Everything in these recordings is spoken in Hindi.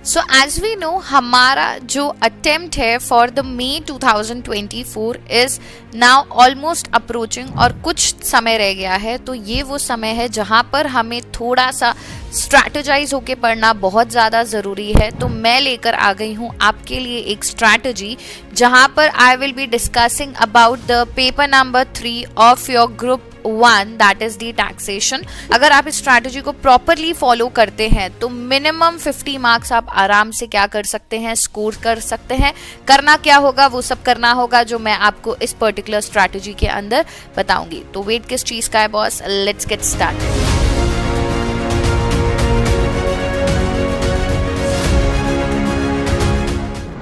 सो एज वी नो हमारा जो अटेम्प्ट है for the May 2024 is now almost approaching और कुछ समय रह गया है। तो ये वो समय है जहाँ पर हमें थोड़ा सा स्ट्रैटेजाइज होके पढ़ना बहुत ज़्यादा ज़रूरी है। तो मैं लेकर आ गई हूँ आपके लिए एक स्ट्रैटेजी जहाँ पर I will be discussing about the paper number 3 of your group 1 that is the taxation. अगर आप इस स्ट्रैटेजी को प्रॉपरली फॉलो करते हैं तो मिनिमम 50 मार्क्स आप आराम से क्या कर सकते हैं, स्कोर कर सकते हैं। करना क्या होगा, वो सब करना होगा जो मैं आपको इस पर्टिकुलर स्ट्रैटेजी के अंदर बताऊंगी। तो वेट किस चीज का है boss, let's get started.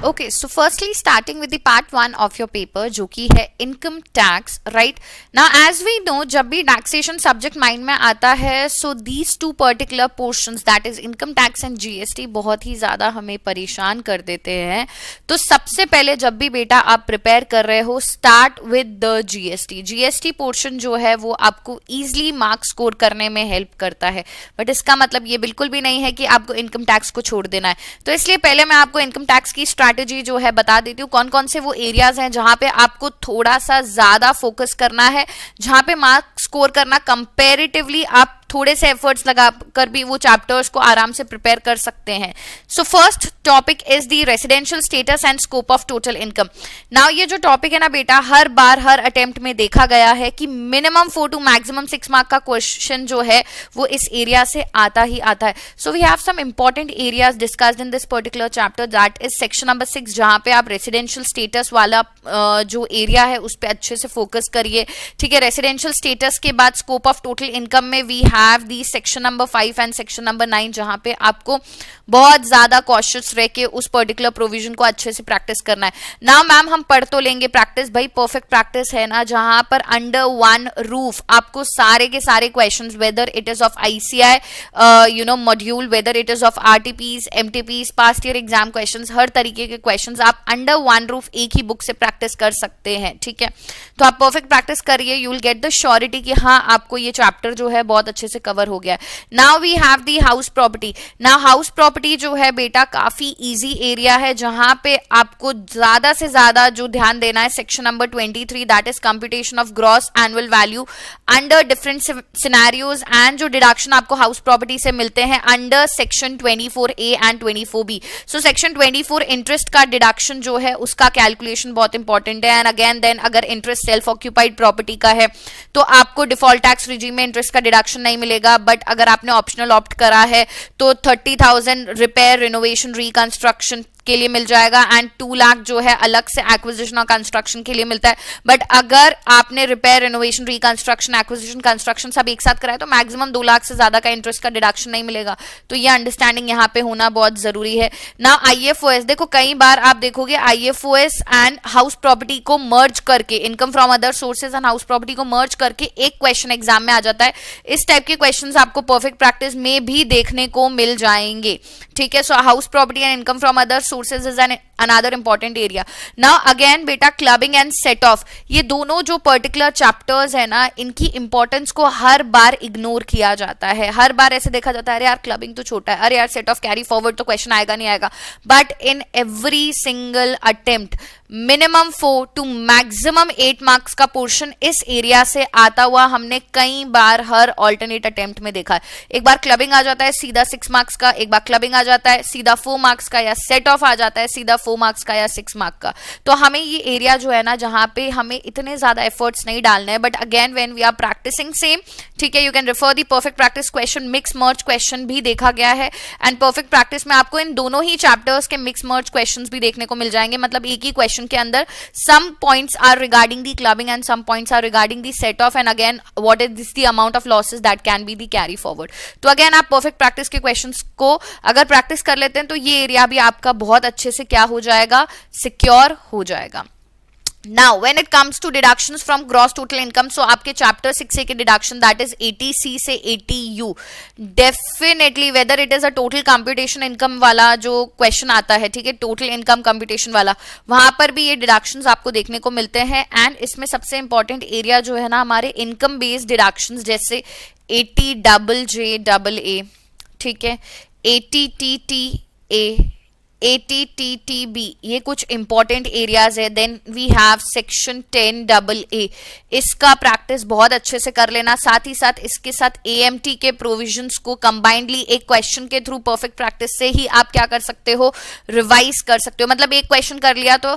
Okay, so firstly starting with the part 1 of your paper जो कि है income tax, right. Now as we know जब भी टैक्सेशन सब्जेक्ट माइंड में आता है so these two particular portions that is income tax and GST बहुत ही ज्यादा हमें परेशान कर देते हैं। तो सबसे पहले जब भी बेटा आप प्रिपेयर कर रहे हो start with the GST. GST portion जो है वो आपको इजिली मार्क्स स्कोर करने में हेल्प करता है, बट इसका मतलब ये बिल्कुल भी नहीं है कि आपको इनकम टैक्स को छोड़ देना है। तो इसलिए पहले मैं आपको इनकम टैक्स की स्ट्रैटेजी जो है बता देती हूँ कौन कौन से वो एरियाज हैं जहां पे आपको थोड़ा सा ज्यादा फोकस करना है, जहां पे मार्क्स स्कोर करना कंपैरेटिवली आप थोड़े से एफर्ट्स लगा कर भी वो चैप्टर्स को आराम से प्रिपेयर कर सकते हैं। So first topic is the residential status and scope of total income. Now ये जो टॉपिक है ना बेटा हर बार हर अटेम्प्ट में देखा गया है कि मिनिमम 4 टू मैक्सिमम 6 मार्क का क्वेश्चन जो है वो इस एरिया से आता ही आता है। So we have some important areas discussed in this particular chapter that is section number 6 जहां पे आप रेसिडेंशियल स्टेटस वाला जो एरिया है उस पर अच्छे से फोकस करिए। ठीक है, रेसिडेंशियल स्टेटस के बाद स्कोप ऑफ टोटल इनकम में we have the section number 5 and section number 9 जहां पे आपको बहुत ज्यादा कॉशियस रह के उस पर्टिकुलर प्रोविजन को अच्छे से प्रैक्टिस करना है। ना मैम हम पढ़ तो लेंगे, प्रैक्टिस भाई परफेक्ट प्रैक्टिस है ना, जहां पर अंडर वन रूफ आपको सारे के सारे questions whether it is of ICI module, whether it is of RTPs, MTPs, past year exam questions, हर तरीके के क्वेश्चंस आप अंडर वन रूफ एक ही बुक से प्रैक्टिस कर सकते हैं। ठीक है, तो आप परफेक्ट प्रैक्टिस करिए, you will get the surety कि हाँ आपको ये चैप्टर जो है बहुत अच्छे से कवर हो गया। Now we have the house property. Now house property जो है बेटा काफी इजी एरिया है जहां पे आपको ज्यादा से ज्यादा जो ध्यान देना है section number 23 that is computation of gross annual value under different scenarios and जो डिडक्शन आपको हाउस प्रॉपर्टी से मिलते हैं under section 24A and 24B। So section 24 interest का डिडक्शन जो है उसका कैलकुलेशन बहुत इंपॉर्टेंट है। एंड अगेन देन अगर इंटरेस्ट सेल्फ ऑक्यूपाइड प्रॉपर्टी का है तो आपको डिफॉल्ट टैक्स रिजीम में इंटरेस्ट का डिडक्शन नहीं मिलेगा, बट अगर आपने ऑप्शनल ऑप्ट करा है तो 30,000 रिपेयर रिनोवेशन रिकंस्ट्रक्शन के लिए मिल जाएगा एंड 2 लाख जो है अलग से एक्विजिशन और कंस्ट्रक्शन के लिए मिलता है। बट अगर आपने repair renovation reconstruction acquisition construction सब एक साथ कराए तो मैक्सिमम 2 लाख से ज्यादा का इंटरेस्ट का डिडक्शन नहीं मिलेगा। तो ये अंडरस्टैंडिंग यहाँ पे होना बहुत जरूरी है ना। आईएफओएस देखो कई बार आप देखोगे आईएफओएस एंड हाउस प्रॉपर्टी को मर्ज करके, income from other sources and house property को मर्ज करके एक क्वेश्चन एग्जाम में आ जाता है। इस टाइप के क्वेश्चन आपको परफेक्ट प्रैक्टिस में भी देखने को मिल जाएंगे। ठीक है, so house property and income from other sources is another important area. Now again बेटा क्लबिंग एंड सेट ऑफ, ये दोनों जो पर्टिकुलर चैप्टर्स है ना इनकी इंपॉर्टेंस को हर बार इग्नोर किया जाता है। हर बार ऐसे देखा जाता है अरे यार क्लबिंग तो छोटा है, अरे यार सेट ऑफ कैरी फॉरवर्ड तो क्वेश्चन आएगा नहीं आएगा, but in every single attempt minimum 4 to maximum 8 marks का पोर्शन इस एरिया से आता हुआ हमने कई बार हर ऑल्टरनेट अटेम्प्ट में देखा है। एक बार क्लबिंग आ जाता है सीधा 6 मार्क्स का, एक बार क्लबिंग आ जाता है सीधा 4 मार्क्स का, या सेट ऑफ आ जाता है सीधा 4 मार्क्स का या 6 मार्क का। तो हमें ये एरिया जो है ना जहां पे हमें इतने ज्यादा एफर्ट्स नहीं डालने हैं, but again when we are practicing same, ठीक है, you can refer the perfect practice question, mix merge question भी देखा गया है एंड परफेक्ट प्रैक्टिस में आपको इन दोनों ही चैप्टर्स के मिक्स मर्ज क्वेश्चंस भी देखने को मिल जाएंगे। मतलब एक ही क्वेश्चन के अंदर some points are regarding the clubbing and some points are regarding the set off, and again what is this the amount of losses that can be the carry forward। तो अगेन आप परफेक्ट प्रैक्टिस के क्वेश्चंस को अगर प्रैक्टिस कर लेते हैं तो ये एरिया भी आपका बहुत अच्छे से क्या हो जाएगा, सिक्योर हो जाएगा। Now when it comes to deductions from gross total income, so आपके चैप्टर 6A के डिडक्शन दैट इज 80C से 80U, definitely weather it is a total computation income वाला जो क्वेश्चन आता है, ठीक है, टोटल इनकम कंप्यूटेशन वाला, वहां पर भी ये डिडक्शंस आपको देखने को मिलते हैं। एंड इसमें सबसे इंपॉर्टेंट एरिया जो है ना हमारे इनकम बेस्ड डिडक्शंस, जैसे 80JJAA, ठीक है, 80TTA, ATTTB, ये कुछ इंपॉर्टेंट एरियाज है. Then we have section 10AA, इसका प्रैक्टिस बहुत अच्छे से कर लेना. साथ ही साथ इसके साथ AMT के प्रोविजंस को कंबाइंडली एक क्वेश्चन के थ्रू परफेक्ट प्रैक्टिस से ही आप क्या कर सकते हो, रिवाइज कर सकते हो. मतलब एक क्वेश्चन कर लिया तो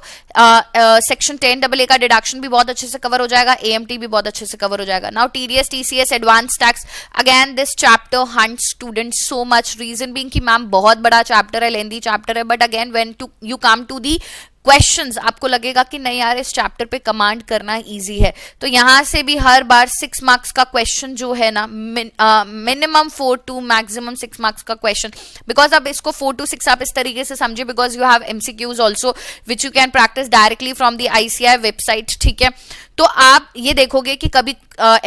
सेक्शन 10AA का डिडक्शन भी बहुत अच्छे से कवर हो जाएगा, AMT भी बहुत अच्छे से कवर हो जाएगा. Now TDS TCS advance tax, again this chapter haunts students so much. Reason being कि मैम बहुत बड़ा चैप्टर है, लेंदी चैप्टर है, but again when you come to the questions आपको लगेगा कि नहीं यार इस चैप्टर पे कमांड करना इजी है. तो यहां से भी हर बार 6 मार्क्स का क्वेश्चन जो है ना, मिनिमम 4 to मैक्सिमम 6 मार्क्स का क्वेश्चन. बिकॉज अब इसको 4 to 6 आप इस तरीके से समझिए, because you have MCQs also which you can practice directly from the ICI website. ठीक है, तो आप ये देखोगे कि कभी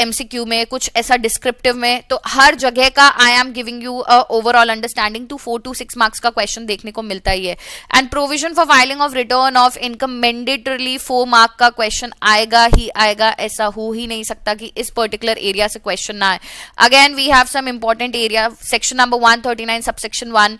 MCQ में कुछ ऐसा डिस्क्रिप्टिव में, तो हर जगह का I am giving you overall understanding to 4 to 6 marks का क्वेश्चन देखने को मिलता ही है. And provision for filing of return of income, mandatorily 4 mark का क्वेश्चन आएगा ही आएगा, ऐसा हो ही नहीं सकता कि इस पर्टिकुलर एरिया से क्वेश्चन ना आए. Again we have some important area, section number 139 subsection 1,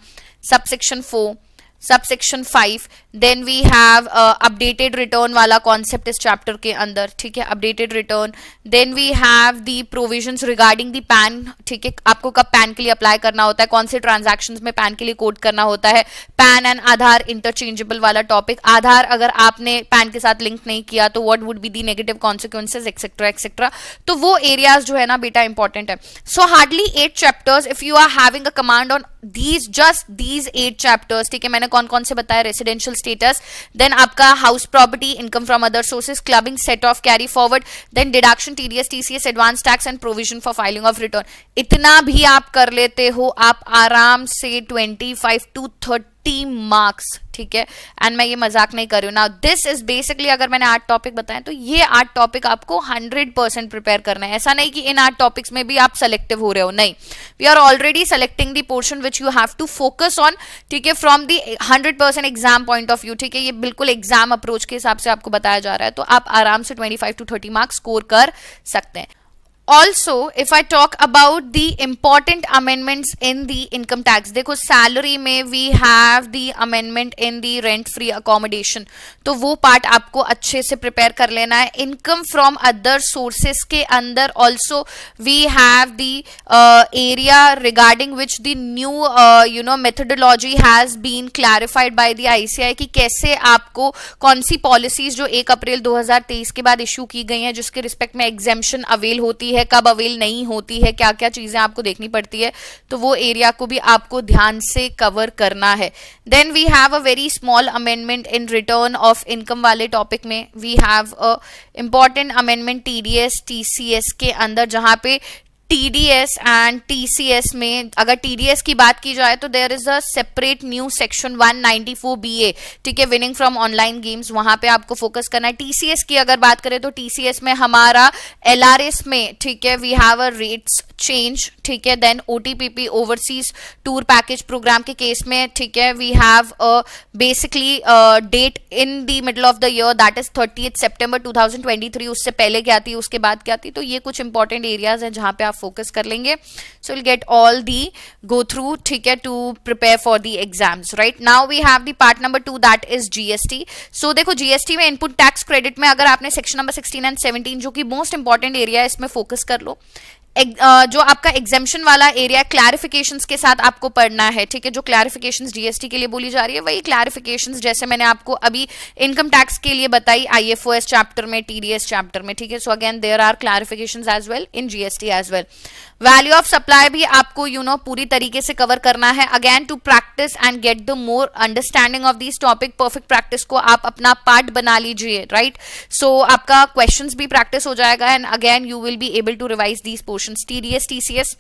subsection 4, subsection 5. Then we have updated return वाला कॉन्सेप्ट इस चैप्टर के अंदर. ठीक है, updated return. Then we have the provisions regarding the PAN. ठीक है, आपको कब पैन के लिए अप्लाई करना होता है, कौन से ट्रांजैक्शंस में पैन के लिए कोड करना होता है, पैन एंड आधार इंटरचेंजेबल वाला टॉपिक. आधार अगर आपने पैन के साथ लिंक नहीं किया तो what would be the negative consequences etcetera etcetera. तो वो एरियाज जो है ना बेटा इंपॉर्टेंट है. So hardly 8 chapters if you are having a command on just these 8 chapters. ठीक है, मैंने कौन कौन से बताया, रेसिडेंशियल स्टेटस, देन आपका house property, income from other sources, clubbing, set off, carry forward, then deduction, TDS TCS, advance tax and provision for filing of return. इतना भी आप कर लेते हो, आप आराम से 25 to 30 मार्क्स. ठीक है, एंड मैं ये मजाक नहीं कर रही हूँ. नाउ दिस इज बेसिकली, अगर मैंने 8 टॉपिक बताए तो ये 8 टॉपिक आपको 100% प्रिपेयर करना है. ऐसा नहीं कि इन 8 टॉपिक्स में भी आप सेलेक्टिव हो रहे हो, नहीं. We are already selecting the portion which you have to focus on. ठीक है, from the 100% exam point of view. ठीक है, ये बिल्कुल एग्जाम अप्रोच के हिसाब से आपको बताया जा रहा है, तो आप आराम से 25 to 30 मार्क्स स्कोर कर सकते हैं. Also, if I talk about the important amendments in the income tax, देखो सैलरी में we have the amendment in the rent free accommodation, तो वो पार्ट आपको अच्छे से प्रिपेयर कर लेना है. इनकम फ्रॉम अदर सोर्सेस के अंदर also we have the area regarding which the new methodology has been clarified by the ICI कि कैसे आपको कौन सी पॉलिसीज जो 1 अप्रैल 2023 के बाद इशू की गई हैं जिसके रिस्पेक्ट में एग्जेम्पशन अवेल होती है, कब अवेल नहीं होती है, क्या क्या चीजें आपको देखनी पड़ती है, तो वो एरिया को भी आपको ध्यान से कवर करना है. Then we have a very small amendment in return of income वाले टॉपिक में. We have a important amendment TDS TCS के अंदर, जहां पे TDS एंड TCS में अगर TDS की बात की जाए तो there is a separate new section 194BA. ठीक है, विनिंग फ्रॉम ऑनलाइन गेम्स, वहां पे आपको फोकस करना है. TCS की अगर बात करें तो TCS में हमारा LRS में, ठीक है, we have a rates change. ठीक है, देन OTPP overseas tour package program के केस में, ठीक है, we have basically date in the middle of the year, that is 30 सितंबर 2023. उससे पहले क्या थी, उसके बाद क्या थी, तो ये कुछ इंपॉर्टेंट एरियाज हैं जहां पे आप फोकस कर लेंगे. So will get all the go through. ठीक है, to prepare for the exams. Right, now we have the part number 2, that is GST. सो देखो GST में इनपुट टैक्स क्रेडिट में अगर आपने सेक्शन नंबर 16 एंड 17 जो कि मोस्ट इंपॉर्टेंट एरिया है, इसमें फोकस कर लो. जो आपका एग्जेम्पशन वाला एरिया क्लैरिफिकेशंस के साथ आपको पढ़ना है. ठीक है, जो क्लैरिफिकेशंस GST के लिए बोली जा रही है वही क्लैरिफिकेशंस जैसे मैंने आपको अभी इनकम टैक्स के लिए बताई IFOS चैप्टर में, TDS चैप्टर में. ठीक है, so again there are clarifications as well in GST as well. Value of supply भी आपको पूरी तरीके से कवर करना है. Again to practice and get the more understanding of this topic, perfect practice को आप अपना पार्ट बना लीजिए. राइट, सो आपका क्वेश्चंस भी प्रैक्टिस हो जाएगा and again you will be able to revise these portions. TDS TCS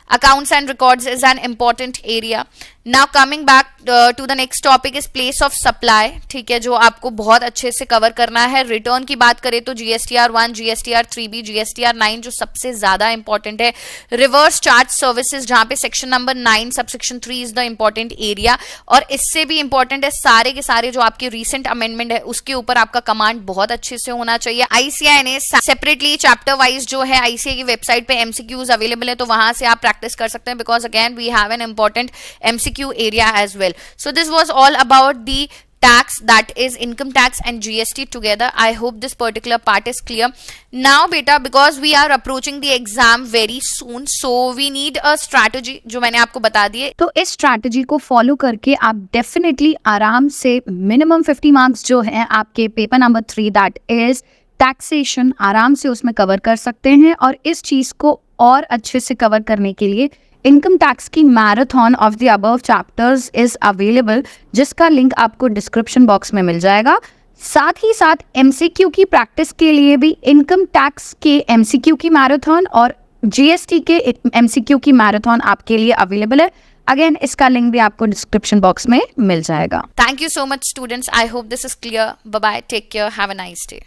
accounts and records is an important area. Now coming back to the next topic is place of supply. ठीक है, जो आपको बहुत अच्छे से कवर करना है. रिटर्न की बात करें तो GSTR 1, GSTR 3B, GSTR 9 जो सबसे ज्यादा इंपॉर्टेंट है. रिवर्स चार्ज सर्विसेज जहां पे section number 9 subsection 3 is the important area. और इससे भी इंपॉर्टेंट है सारे के सारे जो आपके रिसेंट अमेंडमेंट है उसके ऊपर आपका कमांड बहुत अच्छे से होना चाहिए. ICI ने सेपरेटली चैप्टर वाइज जो है ICI की वेबसाइट पे MCQs अवेलेबल है, तो वहां से आप प्रैक्टिस कर सकते हैं. Because again we have an important MCQ MCQ area as well. So this was all about the tax, that is income tax and GST together. I hope this particular part is clear. Now beta, because we are approaching the exam very soon, so we need a strategy जो मैंने आपको बता दिए. तो इस स्ट्रैटेजी को फॉलो करके आप डेफिनेटली आराम से मिनिमम 50 मार्क्स जो है आपके paper number 3 that is taxation, आराम से उसमें कवर कर सकते हैं. और इस चीज़ को और अच्छे से कवर करने के लिए इनकम टैक्स की marathon of the above chapters is available, जिसका लिंक आपको डिस्क्रिप्शन बॉक्स में मिल जाएगा. साथ ही साथ MCQ की प्रैक्टिस के लिए भी इनकम टैक्स के MCQ की मैराथन और GST के MCQ की मैराथन आपके लिए अवेलेबल है. अगेन इसका लिंक भी आपको डिस्क्रिप्शन बॉक्स में मिल जाएगा. Thank you so much students. I hope this is clear. Bye bye. Take care. Have a nice day.